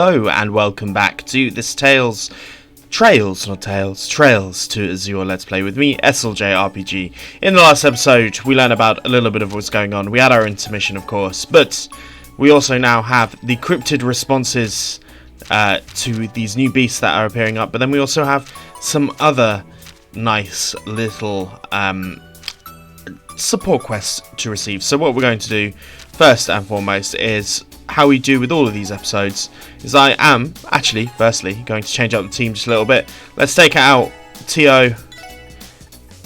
Hello and welcome back to this Trails to Azure Let's Play with me, SLJ RPG. In the last episode, we learned about a little bit of what's going on. We had our intermission, of course, but we also now have the cryptid responses to these new beasts that are appearing up, but then we also have some other nice little support quests to receive. So what we're going to do, first and foremost, is how we do with all of these episodes is I am actually firstly going to change up the team just a little bit. Let's take out Tio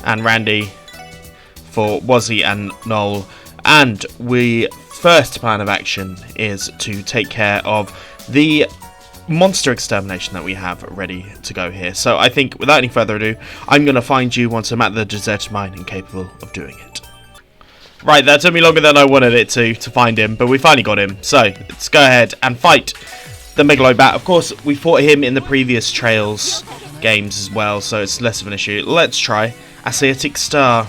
and Randy for Wazzy and Noel, and we first plan of action is to take care of the monster extermination that we have ready to go here. So I think without any further ado, I'm going to find you once I'm at the deserted mine and capable of doing it. Right, that took me longer than I wanted it to find him, but we finally got him. So, let's go ahead and fight the Megaloid Bat. Of course, we fought him in the previous Trails games as well, so it's less of an issue. Let's try Asiatic Star.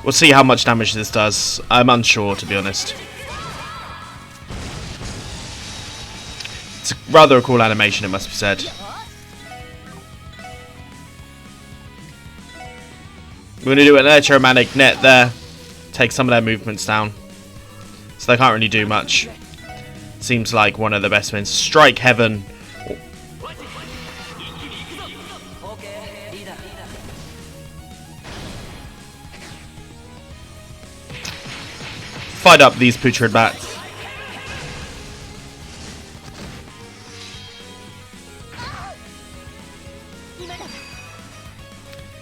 We'll see how much damage this does. I'm unsure, to be honest. It's rather a cool animation, it must be said. We're going to do an electromagnetic net there, take some of their movements down, so they can't really do much. Seems like one of the best wins. Strike Heaven. Fight up these putrid bats.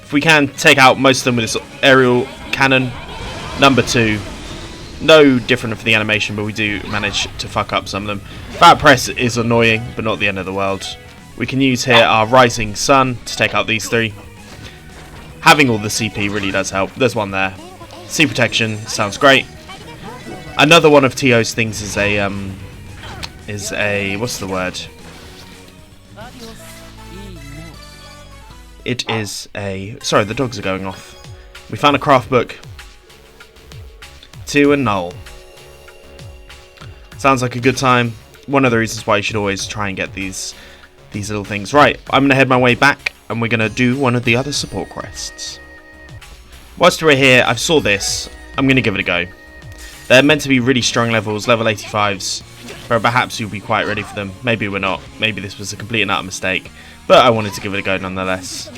If we can take out most of them with this aerial cannon, number 2. No different for the animation, but we do manage to fuck up some of them. That press is annoying, but not the end of the world. We can use here our Rising Sun to take out these 3. Having all the CP really does help. There's one there. Sea Protection sounds great. Another one of Tio's things is a what's the word? It is a... Sorry, the dogs are going off. We found a craft book. Tio and Noel. Sounds like a good time. One of the reasons why you should always try and get these little things. Right, I'm going to head my way back, and we're going to do one of the other support quests. Whilst we're here, I saw this. I'm going to give it a go. They're meant to be really strong levels, level 85s. But perhaps you'll be quite ready for them. Maybe we're not. Maybe this was a complete and utter mistake. But I wanted to give it a go nonetheless.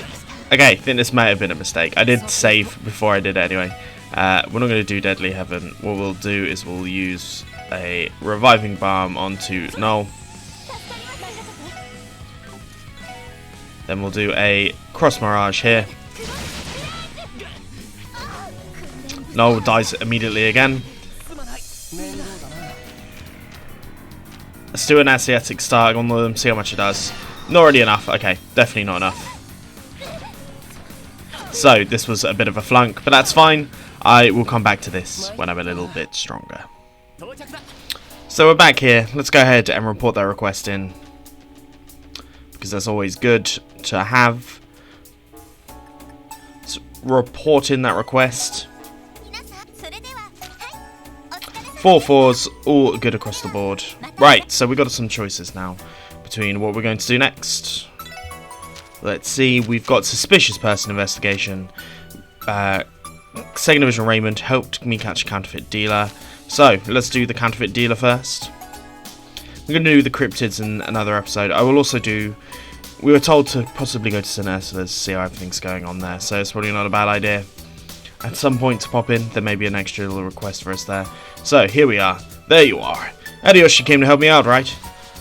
Okay, I think this may have been a mistake. I did save before I did it anyway. We're not going to do Deadly Heaven. What we'll do is we'll use a Reviving Balm onto Noel. Then we'll do a Cross Mirage here. Noel dies immediately again. Let's do an Asiatic Star on them, see how much it does. Not really enough. Okay, definitely not enough. So, this was a bit of a flunk, but that's fine. I will come back to this when I'm a little bit stronger. So, we're back here. Let's go ahead and report that request in, because that's always good to have. Let's report in that request. 4 4s, all good across the board. Right, so we've got some choices now between what we're going to do next. Let's see, we've got Suspicious Person Investigation. Second Division Raymond helped me catch a counterfeit dealer. So, let's do the counterfeit dealer first. We're going to do the cryptids in another episode. I will also do... We were told to possibly go to St. Ursula's to see how everything's going on there, so it's probably not a bad idea. At some point to pop in, there may be an extra little request for us there. So, here we are. There you are. Adios, you came to help me out, right?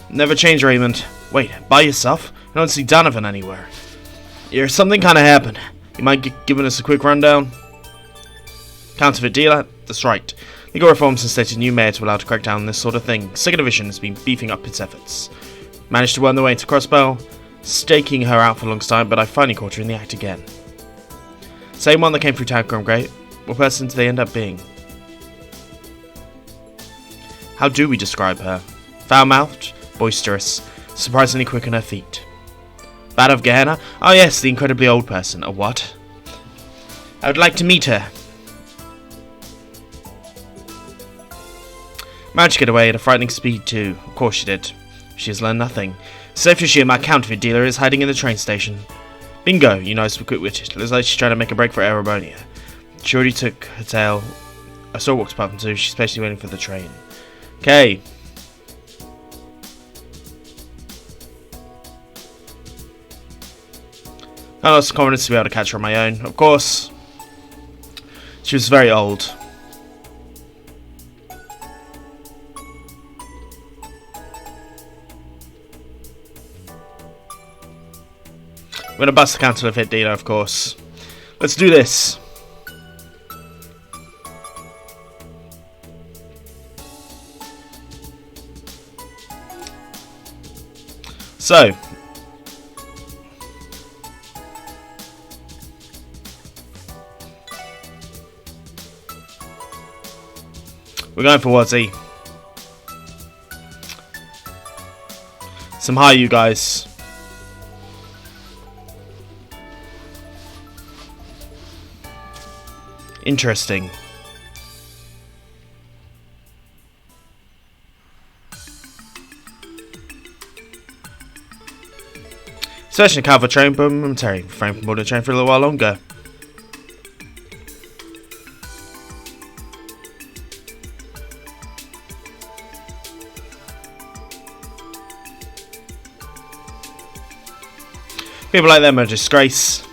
Never change, Raymond. Wait, by yourself? I don't see Donovan anywhere. Here, something kind of happened. You mind giving us a quick rundown? Counterfeit dealer? That's right. Legal reforms have stated new mayor to allow to crack down on this sort of thing. Second Division has been beefing up its efforts. Managed to worm their way into Crossbell, staking her out for a long time, but I finally caught her in the act again. Same one that came through Town Great. What person did they end up being? How do we describe her? Foul-mouthed, boisterous, surprisingly quick on her feet. Bat of Gehenna? Oh yes, the incredibly old person. A what? I would like to meet her. Managed to get away at a frightening speed too. Of course she did. She has learned nothing. Safe to assume our counterfeit dealer is hiding in the train station. Bingo, you know, so quick-witted. Looks like she's trying to make a break for Erebronia. She already took her tail. I saw her walks past too. She's patiently waiting for the train. Okay. I lost confidence to be able to catch her on my own. Of course. She was very old. We're gonna bust the counterfeit dealer, of course. Let's do this. So. We're going for Wazzy. Some hi, you guys. Interesting. Searching the Calvard train, but momentarily refrain from boarding the train for a little while longer. People like them are a disgrace.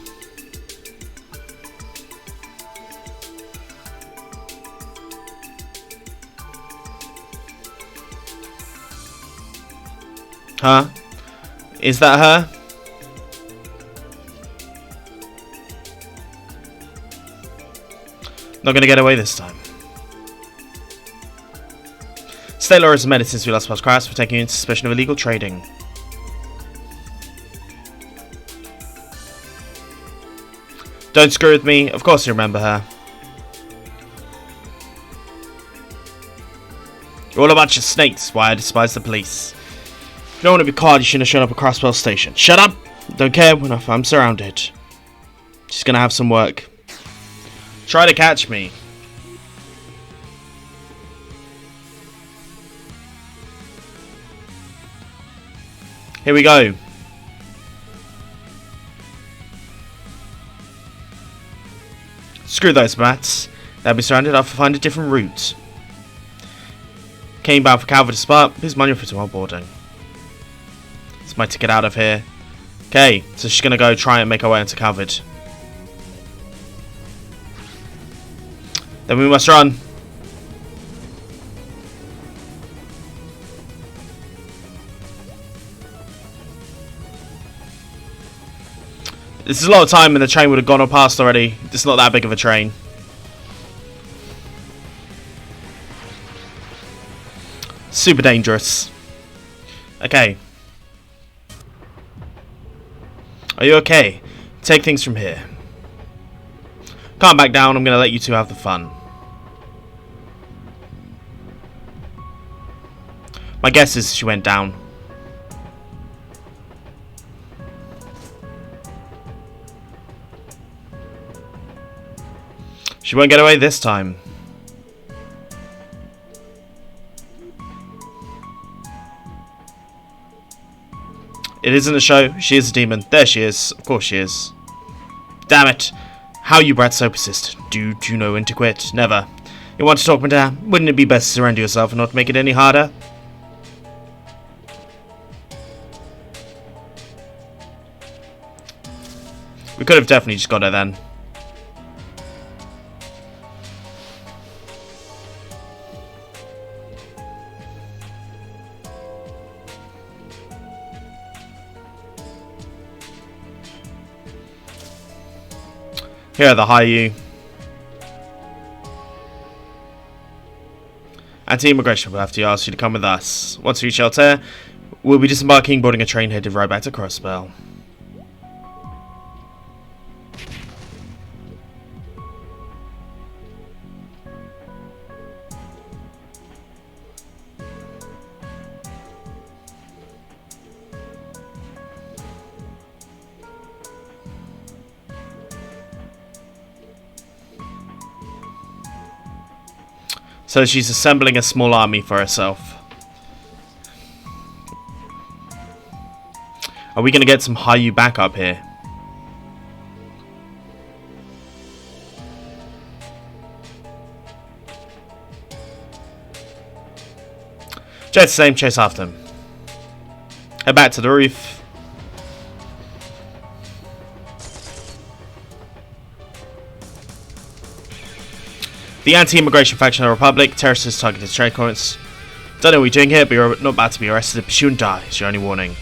Huh? Is that her? Not gonna get away this time. State law has amended since we last passed Crash for taking you into suspicion of illegal trading. Don't screw with me. Of course you remember her. You're all a bunch of snakes. Why I despise the police. If you don't want to be caught, you shouldn't have shown up at Crossbell Station. Shut up! Don't care if I'm surrounded. She's gonna have some work. Try to catch me. Here we go. Screw those bats. They'll be surrounded. I'll find a different route. Came bound for Calvard to Spark. Here's money for tomorrow boarding. It's my ticket out of here. Okay, so she's gonna go try and make her way into Calvard. Then we must run. This is a lot of time and the train would have gone or past already. It's not that big of a train. Super dangerous. Okay. Are you okay? Take things from here. Calm back down. I'm going to let you two have the fun. My guess is she went down. She won't get away this time. It isn't a show. She is a demon. There she is. Of course she is. Damn it. How you brats so persistent? Do you know when to quit? Never. You want to talk me down? Wouldn't it be best to surrender yourself and not make it any harder? We could have definitely just got her then. Here are the High-U. Anti-immigration will have to ask you to come with us. Once we reach Altair, we'll be disembarking, boarding a train headed right back to Crossbell. So she's assembling a small army for herself. Are we going to get some Haiyu back up here? Just the same, chase after him. Head back to the roof. The anti-immigration faction of the Republic, terrorists targeted trade points. Don't know what you're doing here, but you're not about to be arrested. Pursue and die. It's your only warning.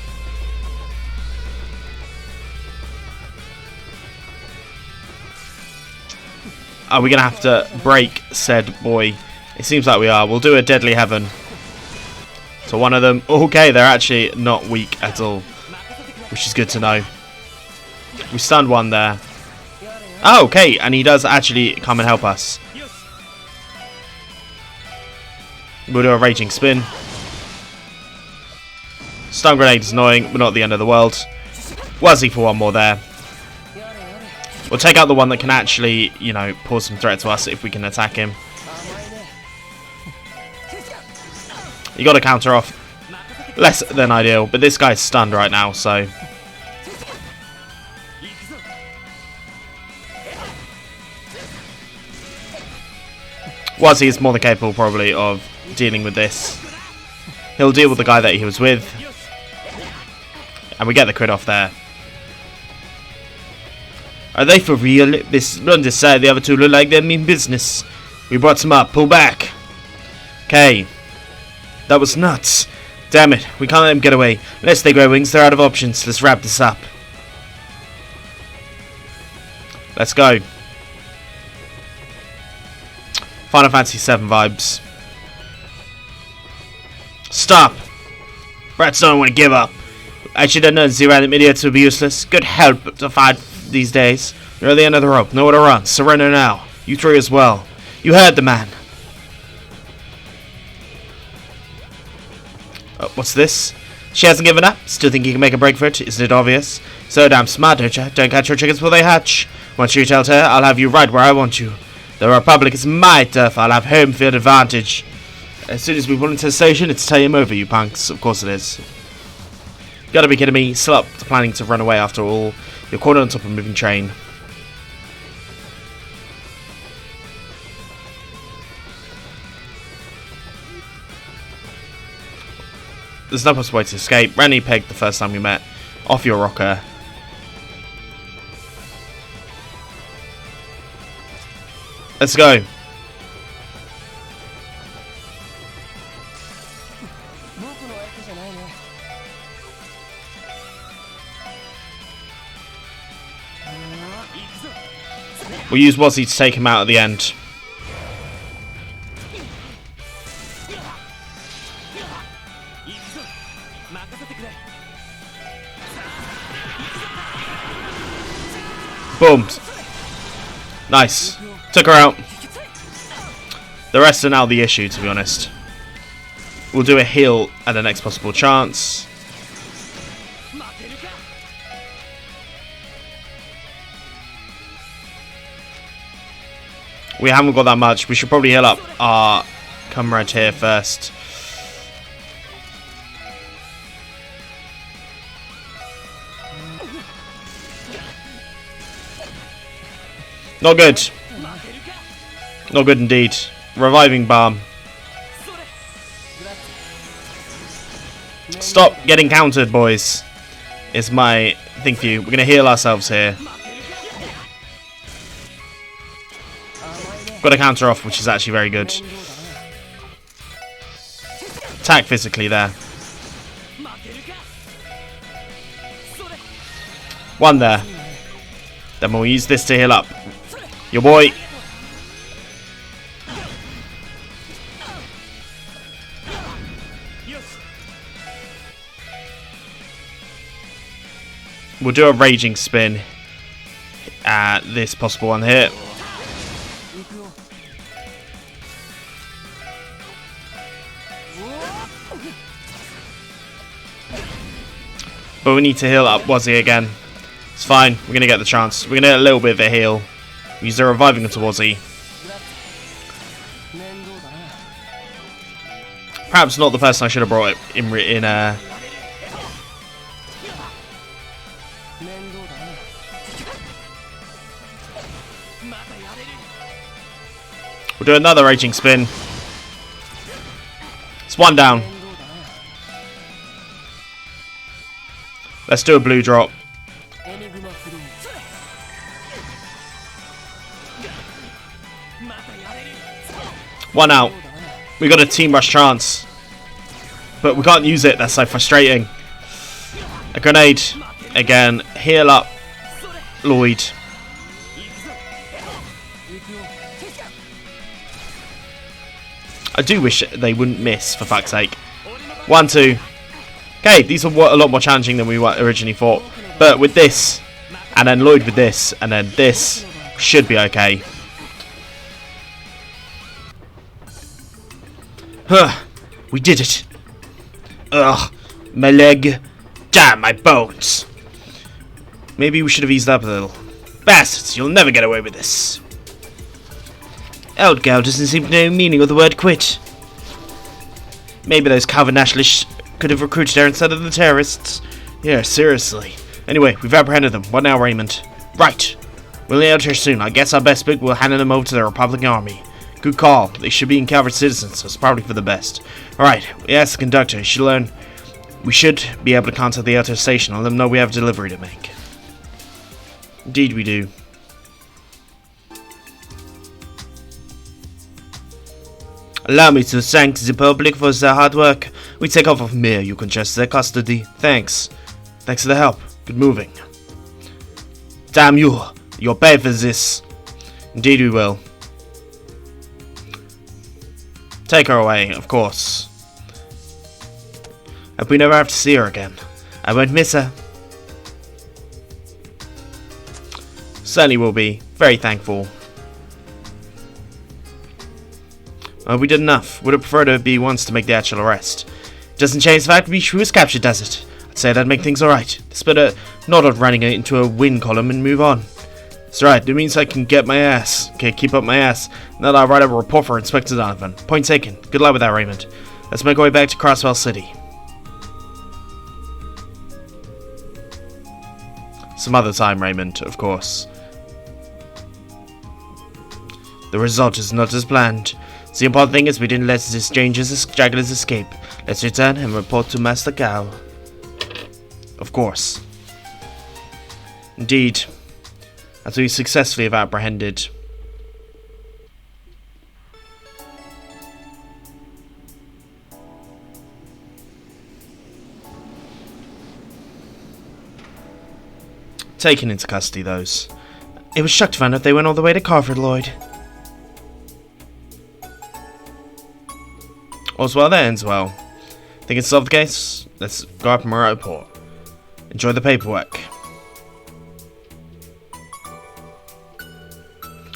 Are we going to have to break said boy? It seems like we are. We'll do a deadly heaven. So one of them. Okay, they're actually not weak at all, which is good to know. We stunned one there. Oh, okay, and he does actually come and help us. We'll do a raging spin. Stun grenade is annoying, but not the end of the world. Wazzy for one more there. We'll take out the one that can actually, you know, pose some threat to us if we can attack him. You got to counter off. Less than ideal, but this guy's stunned right now, so. Wazzy is more than capable, probably, of dealing with this. He'll deal with the guy that he was with. And we get the crit off there. Are they for real? This one decided the other two look like they mean business. We brought some up. Pull back. Okay. That was nuts. Damn it. We can't let them get away. Unless they grow wings, they're out of options. Let's wrap this up. Let's go. Final Fantasy VII vibes. Stop. Brats don't want to give up. I should have known random idiots would be useless. Good help to fight these days. You're at the end of the rope. Nowhere to run. Surrender now. You three as well. You heard the man. What's this? She hasn't given up? Still think you can make a break for it? Isn't it obvious? So damn smart, don't you? Don't catch your chickens before they hatch. Once you tell her, I'll have you right where I want you. The Republic is my turf. I'll have home field advantage. As soon as we pull into the station, it's time over, you punks. Of course it is. Gotta be kidding me. Still up to planning to run away after all. You're caught on top of a moving train. There's no possible way to escape. Randy pegged the first time we met. Off your rocker. Let's go. We'll use Wazzy to take him out at the end. Boom. Nice. Took her out. The rest are now the issue, to be honest. We'll do a heal at the next possible chance. We haven't got that much. We should probably heal up our comrade here first. Not good. Not good indeed. Reviving balm. Stop getting countered, boys. Is my thing for you. We're going to heal ourselves here. Got a counter off, which is actually very good. Attack physically there. One there. Then we'll use this to heal up. Your boy. We'll do a raging spin at this possible one here. But we need to heal up Wazzy again. It's fine. We're going to get the chance. We're going to get a little bit of a heal. Use the reviving onto Wazzy. Perhaps not the person I should have brought in We'll do another raging spin. It's one down. Let's do a blue drop. One out. We got a team rush chance, but we can't use it. That's so frustrating. A grenade again. Heal up, Lloyd. I do wish they wouldn't miss, for fuck's sake. 1, 2. Okay, these are a lot more challenging than we originally thought. But with this, and then Lloyd with this, and then this, should be okay. Huh, we did it. Ugh, my leg. Damn, my bones. Maybe we should have eased up a little. Bastards, you'll never get away with this. Old gal doesn't seem to know the meaning of the word quit. Maybe those Calvard nationalists could have recruited her instead of the terrorists. Yeah, seriously. Anyway, we've apprehended them. What now, Raymond? Right. We'll be out here soon. I guess our best bet will hand them over to the Republican Army. Good call. They should be in Calvard citizens, so it's probably for the best. Alright, we asked the conductor. He should learn. We should be able to contact the Altair station and let them know we have a delivery to make. Indeed we do. Allow me to thank the public for their hard work. We take off from here. You can trust their custody. Thanks. Thanks for the help. Good moving. Damn you. You'll pay for this. Indeed we will. Take her away, of course. Hope we never have to see her again. I won't miss her. Certainly will be. Very thankful. We did enough. Would have preferred to be ones to make the actual arrest. Doesn't change the fact that she was captured, does it? I'd say that'd make things alright. It's better not on running it into a win column and move on. That's right. It means I can get my ass. Okay, keep up my ass. Now that I write up a report for Inspector Donovan. Point taken. Good luck with that, Raymond. Let's make our way back to Crossbell City. Some other time, Raymond, of course. The result is not as planned. The important thing is we didn't let the stragglers escape. Let's return and report to Master Cow. Of course. Indeed. As we successfully have apprehended. Taken into custody, those. It was shocked to find out they went all the way to Calvard, Lloyd. All's well that ends well. Think it's solved the case? Let's go up and write a report. Enjoy the paperwork.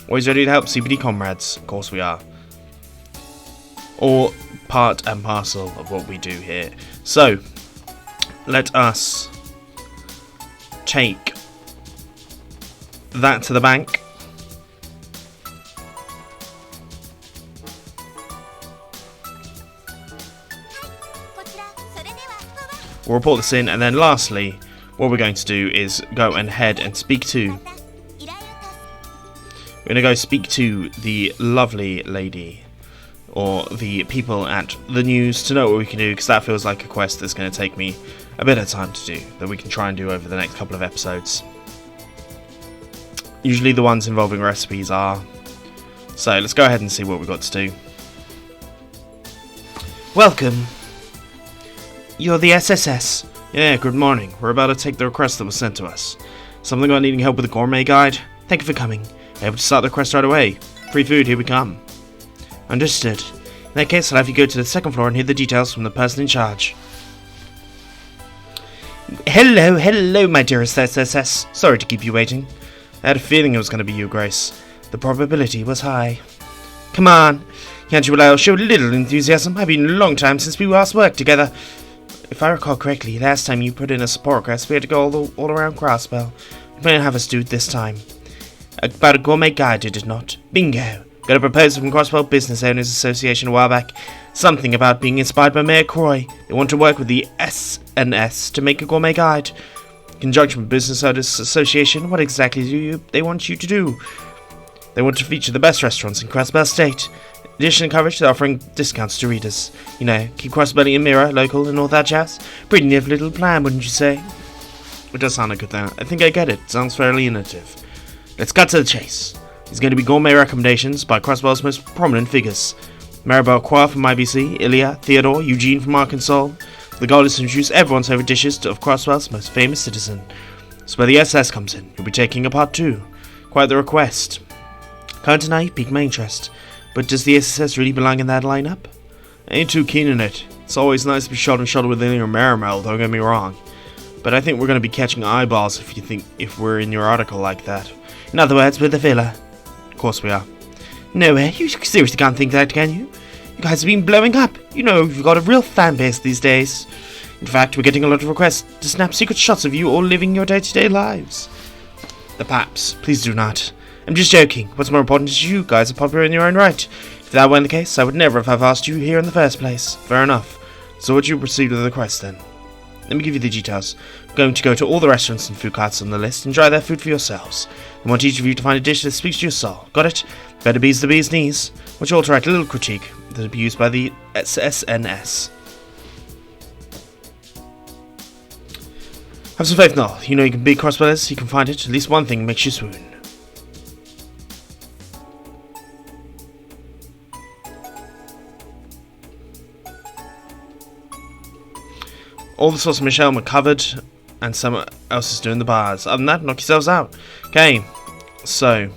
Always ready to help CPD comrades. Of course we are. All part and parcel of what we do here. So, let us take that to the bank. We'll report this in, and then lastly, what we're going to do is go and head and speak to... We're going to go speak to the lovely lady, or the people at the news, to know what we can do, because that feels like a quest that's going to take me a bit of time to do, that we can try and do over the next couple of episodes. Usually the ones involving recipes are. So let's go ahead and see what we've got to do. Welcome. You're the SSS. Yeah, good morning. We're about to take the request that was sent to us. Something about needing help with the Gourmet guide? Thank you for coming. Able to start the quest right away. Free food, here we come. Understood. In that case, I'll have you go to the second floor and hear the details from the person in charge. Hello, my dearest SSS. Sorry to keep you waiting. I had a feeling it was going to be you, Grace. The probability was high. Come on. Can't you allow show a little enthusiasm? I've been a long time since we last worked together. If I recall correctly, last time you put in a support request, we had to go all around Crossbell. You may have us do it this time. About a Gourmet guide, did it not? Bingo. Got a proposal from Crossbell Business Owners Association a while back. Something about being inspired by Mayor Croy. They want to work with the S&S to make a gourmet guide. In conjunction with Business Owners Association, what exactly do they want you to do? They want to feature the best restaurants in Crossbell State. In addition to coverage, they're offering discounts to readers. You know, keep Crossbelly and Mirror local and all that jazz. Pretty neat little plan, wouldn't you say? It does sound like a good thing. I think I get it. Sounds fairly innovative. Let's cut to the chase. There's going to be gourmet recommendations by Crossbell's most prominent figures. Maribel Qua from IBC, Ilya, Theodore, Eugene from Arkansas. The goal is to introduce everyone's favourite dishes of Crossbell's most famous citizen. That's where the SS comes in. You'll be taking a part too. Quite the request. Can't deny you piqued my interest. But does the SSS really belong in that lineup? I ain't too keen on it. It's always nice to be shoulder to shoulder with Ilya Maribel, don't get me wrong. But I think we're going to be catching eyeballs if we're in your article like that. In other words, with the filler. Of course we are. No way, you seriously can't think that, can you? You guys have been blowing up. You know, you've got a real fan base these days. In fact, we're getting a lot of requests to snap secret shots of you all living your day-to-day lives. The Paps, please do not. I'm just joking. What's more important is you guys are popular in your own right. If that weren't the case, I would never have asked you here in the first place. Fair enough. So would you proceed with the request then? Let me give you the details. I'm going to go to all the restaurants and food carts on the list and try their food for yourselves. I want each of you to find a dish that speaks to your soul. Got it? Better bees the bee's knees. Which will write a little critique that will be used by the SNS. Have some faith, Noel. You know you can beat Crossbellers, you can find it. At least one thing makes you swoon. All the sauce and Michelle were covered, and someone else is doing the bars. Other than that, knock yourselves out. Okay, so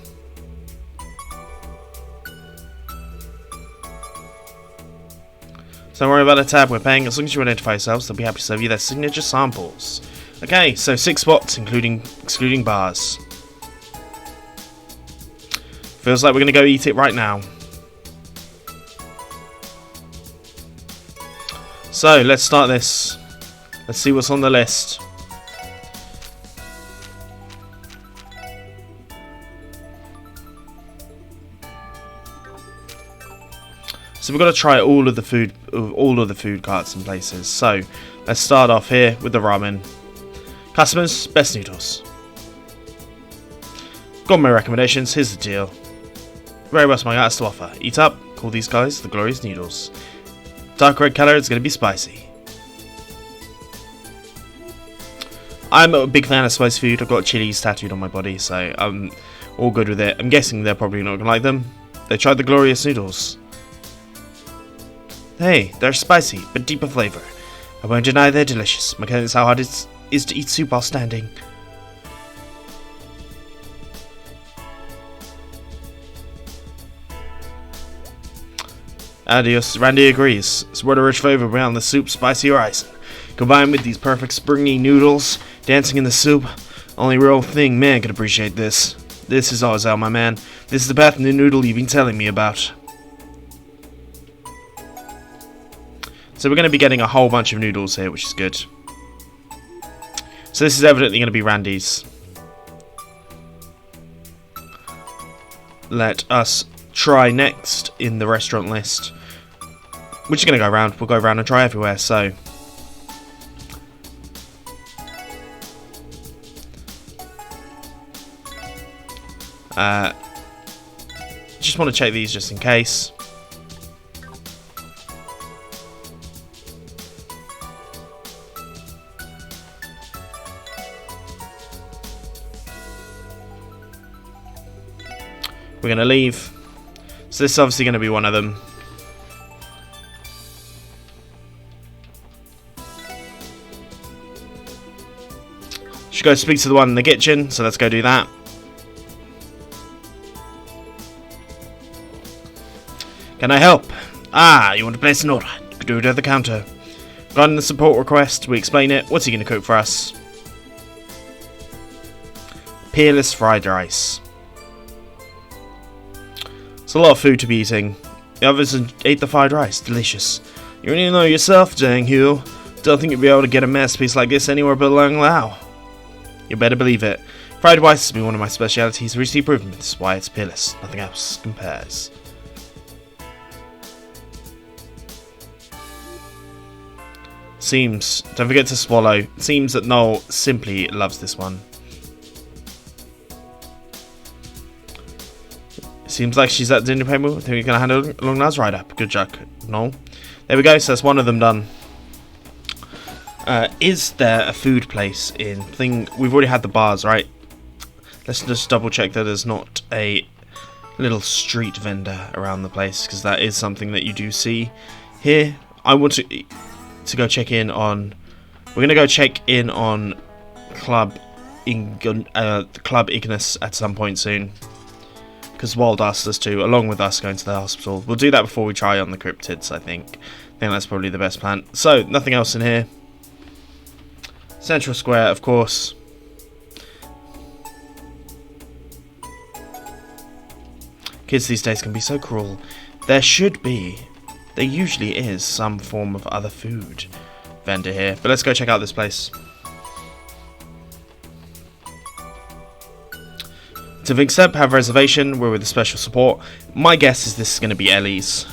don't worry about the tab we're paying. As long as you identify yourselves, they'll be happy to serve you their signature samples. Okay, so 6 spots, excluding bars. Feels like we're gonna go eat it right now. So let's start this. Let's see what's on the list. So we've got to try all of the food carts and places. So let's start off here with the ramen. Customers, best noodles. Gourmet recommendations. Here's the deal. Very much my has to offer. Eat up. Call these guys the glorious noodles. Dark red color. It's going to be spicy. I'm a big fan of spicy food. I've got chilies tattooed on my body, so I'm all good with it. I'm guessing they're probably not going to like them. They tried the glorious noodles. Hey, they're spicy, but deeper flavour. I won't deny they're delicious. My goodness, how hard it is to eat soup while standing. Adios, Randy agrees. It's what a rich flavour beyond the soup, spicy rice. Combined with these perfect springy noodles, dancing in the soup. Only real thing man could appreciate this. This is always out, my man. This is the path in the noodle you've been telling me about. So we're going to be getting a whole bunch of noodles here, which is good. So this is evidently going to be Randy's. Let us try next in the restaurant list. We're just going to go around. We'll go around and try everywhere, so... just want to check these just in case. We're going to leave. So this is obviously going to be one of them. Should go speak to the one in the kitchen, so let's go do that. Can I help? Ah, you want to place an order? You can do it at the counter. Regarding the support request, we explain it. What's he going to cook for us? Peerless fried rice. It's a lot of food to be eating. The others ate the fried rice. Delicious. You really know yourself, Dang Hugh. Don't think you'll be able to get a masterpiece like this anywhere but Lang Lao. You better believe it. Fried rice has been one of my specialities. Recently proven. This is why it's peerless. Nothing else compares. Seems, don't forget to swallow. Seems that Noel simply loves this one. Seems like she's at the dinner table. I think we're gonna handle it along those right up. Good job, Noel. There we go. So that's one of them done. Is there a food place in thing? We've already had the bars, right? Let's just double check that there's not a little street vendor around the place, because that is something that you do see here. I want to go check in on. We're gonna go check in on Club Ignis at some point soon, because Wild asked us to, along with us going to the hospital. We'll do that before we try on the cryptids. I think that's probably the best plan. So nothing else in here. Central Square, of course. Kids these days can be so cruel. There usually is some form of other food vendor here. But let's go check out this place. To Vigstep, have a reservation. We're with the special support. My guess is this is going to be Ellie's.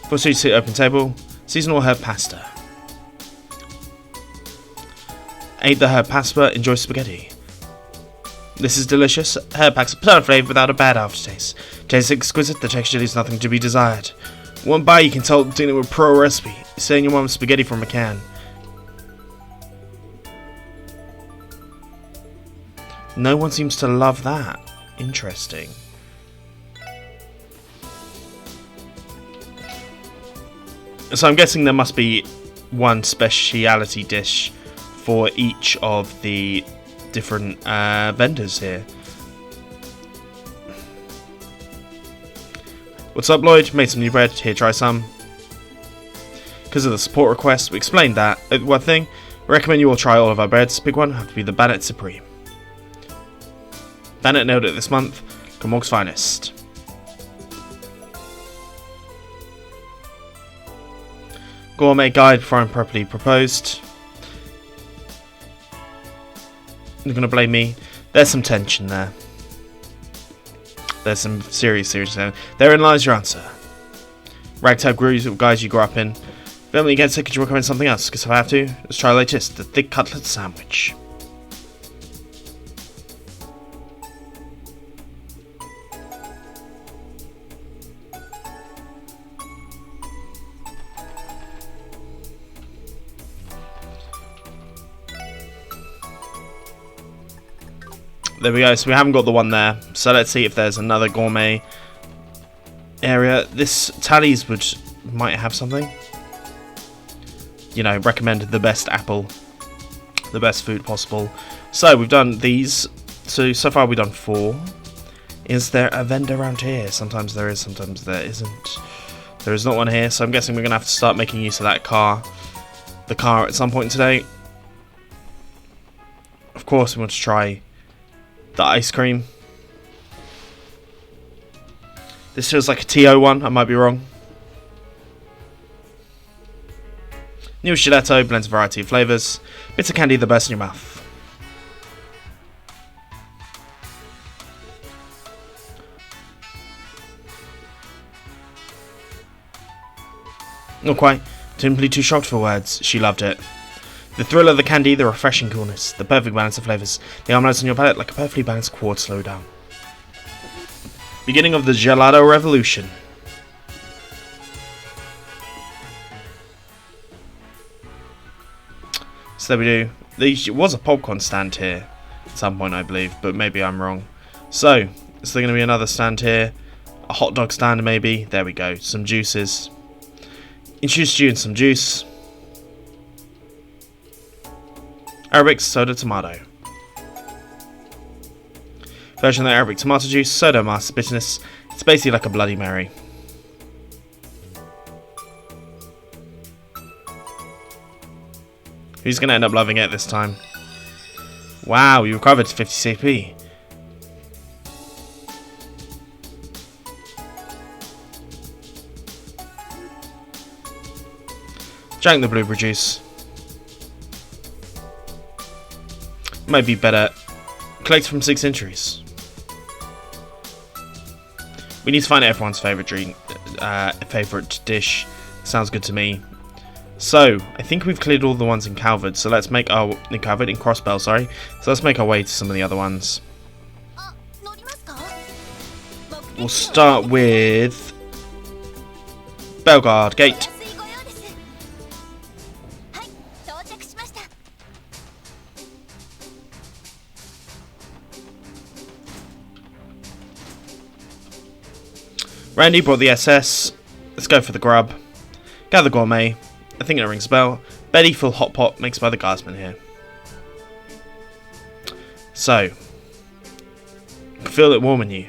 For sushi open table. Seasonal herb pasta. Ate the herb pasta, enjoy spaghetti. This is delicious. Herb packs a pleasant flavour without a bad aftertaste. Tastes exquisite, the texture leaves nothing to be desired. One bite, you can tell dinner with pro recipe. Saying you want spaghetti from a can. No one seems to love that. Interesting. So I'm guessing there must be one speciality dish for each of the different vendors here. What's up, Lloyd? Made some new bread. Here, try some. Because of the support request, we explained that. One thing, I recommend you all try all of our breads. Big one have to be the Bannock Supreme. Bannock nailed it this month. Camorg's finest. Gourmet guide before I'm properly proposed. You're going to blame me. There's some tension there. There's some serious tension. Therein lies your answer. Ragtag guys you grew up in. Family again, so could you recommend something else? Because if I have to, let's try latest, the thick cutlet sandwich. There we go, so we haven't got the one there. So let's see if there's another gourmet area. This Tally's might have something. You know, recommend the best apple. The best food possible. So we've done these. So far we've done 4. Is there a vendor around here? Sometimes there is, sometimes there isn't. There is not one here, so I'm guessing we're going to have to start making use of that car. The car at some point today. Of course we want to try the ice cream. This feels like a TO one, I might be wrong. New gelato, blends a variety of flavours. Bits of candy, the best in your mouth. Not quite. Simply too shocked for words. She loved it. The thrill of the candy, the refreshing coolness, the perfect balance of flavours, the harmonize on your palate like a perfectly balanced quad slowdown. Beginning of the gelato revolution. So there we do. There was a popcorn stand here at some point, I believe, but maybe I'm wrong. So, is there going to be another stand here? A hot dog stand maybe? There we go. Some juices. Introduce you in some juice. Arabic soda tomato. Version of the Arabic tomato juice, soda master bitterness. It's basically like a Bloody Mary. Who's going to end up loving it this time? Wow, you recovered 50 CP. Drank the blueberry juice. Might be better. Collect from 6 entries. We need to find everyone's favourite drink, favourite dish. Sounds good to me. So, I think we've cleared all the ones in Calvard, so let's make our... in Crossbell, sorry. So let's make our way to some of the other ones. We'll start with... Bellegarde Gate. Randy brought the SS. Let's go for the grub. Gather Gourmet. I think that rings a bell. Betty full hot pot makes by the guardsman here. So, feel it warm in you.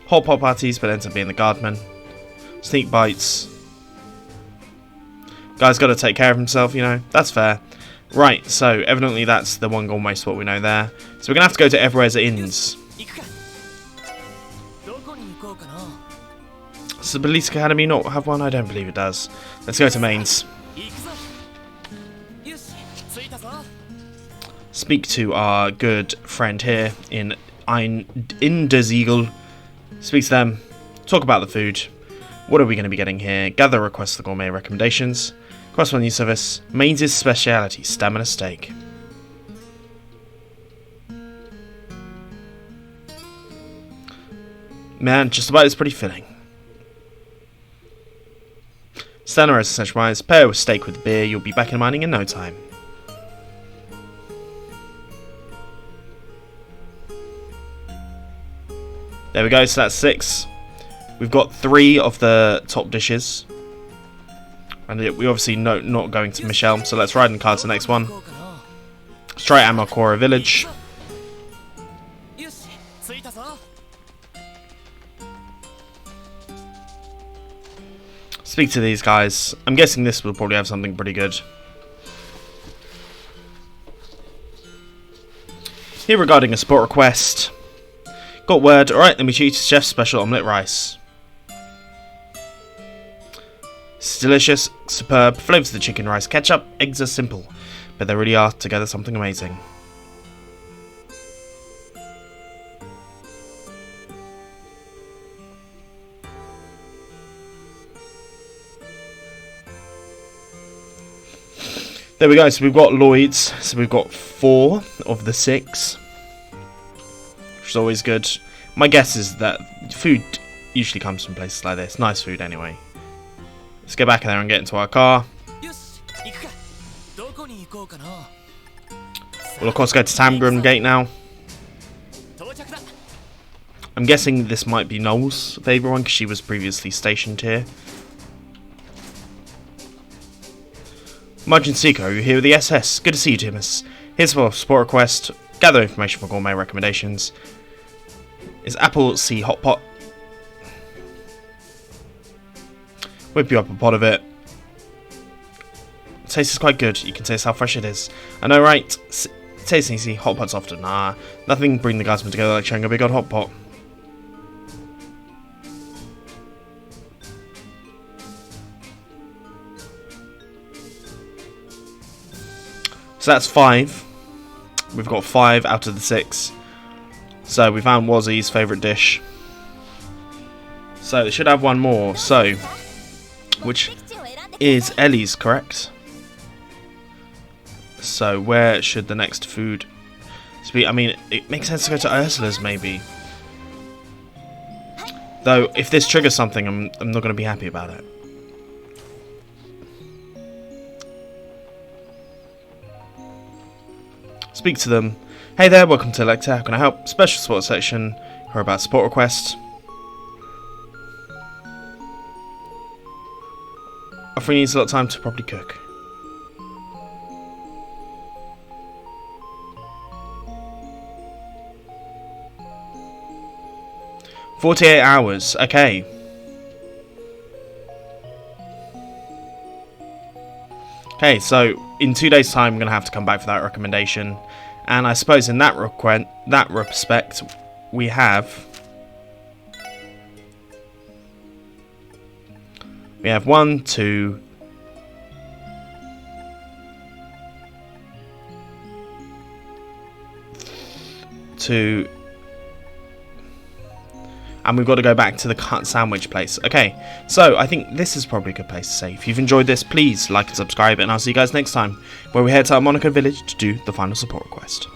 Hot pot parties, but ends up being the guardman. Sneak bites. Guy's got to take care of himself, you know. That's fair. Right, so evidently that's the one gourmet spot we know there. So we're going to have to go to everywhere's inns. Does the Police Academy not have one? I don't believe it does. Let's go to Mainz. Speak to our good friend here in Der Siegel. Speak to them. Talk about the food. What are we going to be getting here? Gather requests for gourmet recommendations. Crossbell News Service. Mainz's speciality, stamina steak. Man, just about is pretty filling. Standard as essential wise. Pair with steak with beer. You'll be back in mining in no time. There we go. So that's 6. We've got 3 of the top dishes. And we obviously know not going to Michelle, so let's ride in car to the next one. Let's try Amakora Village. Speak to these guys. I'm guessing this will probably have something pretty good. Here regarding a sport request. Got word. Alright, then we choose Chef's Special Omelette Rice. It's delicious, superb, flavours of the chicken, rice, ketchup, eggs are simple, but they really are together something amazing. There we go, so we've got Lloyd's, so we've got 4 of the 6, which is always good. My guess is that food usually comes from places like this, nice food anyway. Let's get back there and get into our car. We'll of course go to Tamgrim Gate now. I'm guessing this might be Noel's favourite one because she was previously stationed here. Noel Seeker, are you here with the SS? Good to see you, Timus. Here's for a sport request. Gather information for gourmet recommendations. Is Apple C Hot Pot? Whip you up a pot of it. It tastes quite good. You can taste how fresh it is. I know, right? Tastes easy. Hot pots often. Nah. Nothing bring the guardsmen together like sharing a big old hot pot. So that's 5. We've got 5 out of the 6. So we found Wazzy's favourite dish. So they should have one more. So, which is Ellie's, correct? So where should the next food be? I mean, it makes sense to go to Ursula's maybe. Though if this triggers something, I'm not going to be happy about it. Speak to them. Hey there, welcome to Altair. How can I help? Special support section. Hear about support requests. Offering needs a lot of time to properly cook. "48 hours. Okay. Okay, so in 2 days' time, I'm going to have to come back for that recommendation. And I suppose in that respect, we have 1, 2, 2. and we've got to go back to the cut sandwich place. Okay, so I think this is probably a good place to say. If you've enjoyed this, please like and subscribe, and I'll see you guys next time, where we head to Monaco Village to do the final support request.